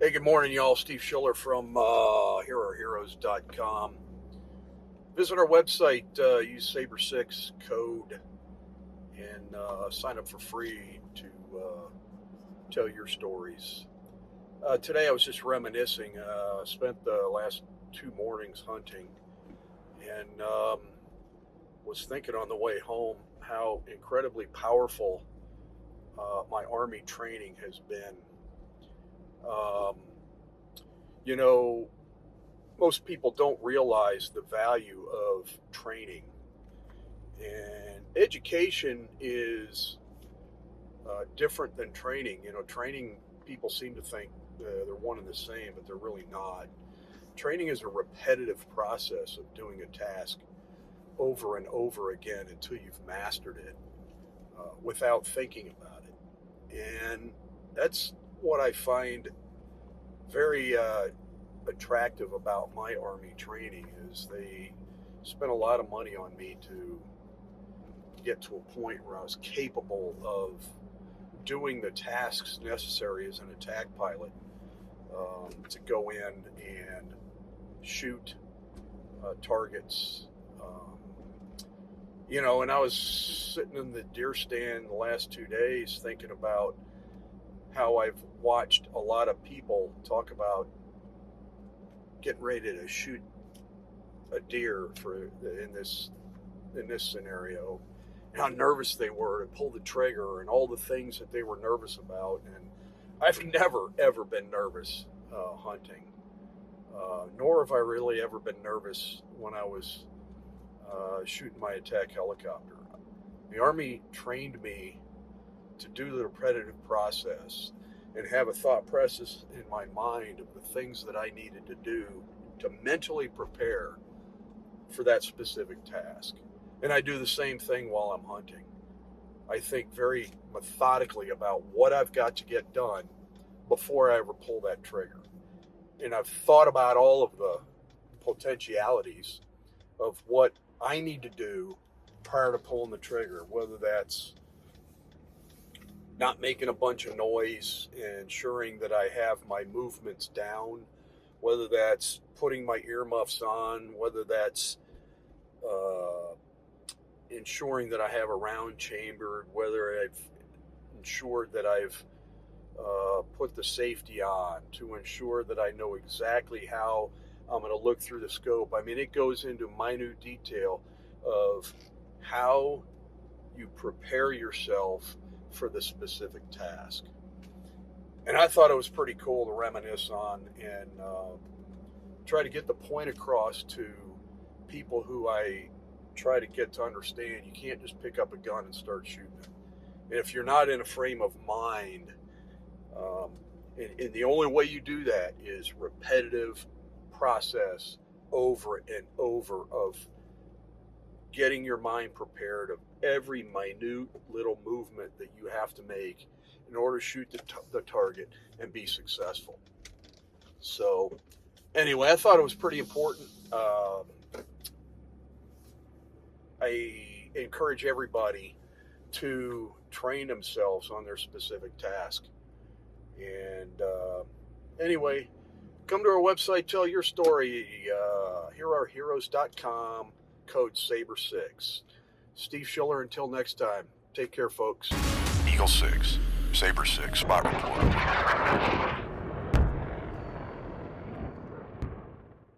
Hey, good morning, y'all. Steve Schiller from heroheroes.com. Visit our website, use Sabre06 code, and sign up for free to tell your stories. Today I was just reminiscing. Spent the last 2 mornings hunting, and was thinking on the way home how incredibly powerful my Army training has been. Um, you know, most people don't realize the value of training, and education is different than training. Training, people seem to think they're one and the same, but they're really not. Training is a repetitive process of doing a task over and over again until you've mastered it without thinking about it. And that's what I find very attractive about my Army training is they spent a lot of money on me to get to a point where I was capable of doing the tasks necessary as an attack pilot to go in and shoot targets. And I was sitting in the deer stand the last 2 days thinking about how I've watched a lot of people talk about getting ready to shoot a deer in this scenario, and how nervous they were to pull the trigger and all the things that they were nervous about. And I've never ever been nervous hunting, nor have I really ever been nervous when I was shooting my attack helicopter. The Army trained me to do the repetitive process and have a thought process in my mind of the things that I needed to do to mentally prepare for that specific task. And I do the same thing while I'm hunting. I think very methodically about what I've got to get done before I ever pull that trigger. And I've thought about all of the potentialities of what I need to do prior to pulling the trigger, whether that's not making a bunch of noise and ensuring that I have my movements down, whether that's putting my earmuffs on, whether that's ensuring that I have a round chambered, whether I've ensured that I've put the safety on to ensure that I know exactly how I'm going to look through the scope. I mean, it goes into minute detail of how you prepare yourself for the specific task. And I thought it was pretty cool to reminisce on and try to get the point across to people who I try to get to understand you can't just pick up a gun and start shooting it. And if you're not in a frame of mind, and the only way you do that is repetitive process over and over of getting your mind prepared of every minute little movement that you have to make in order to shoot the target and be successful. So anyway, I thought it was pretty important. I encourage everybody to train themselves on their specific task. And anyway, come to our website, tell your story, heroheroes.com, code Sabre06. Steve Schiller, until next time, take care, folks. Eagle 6, Sabre 6, spot report.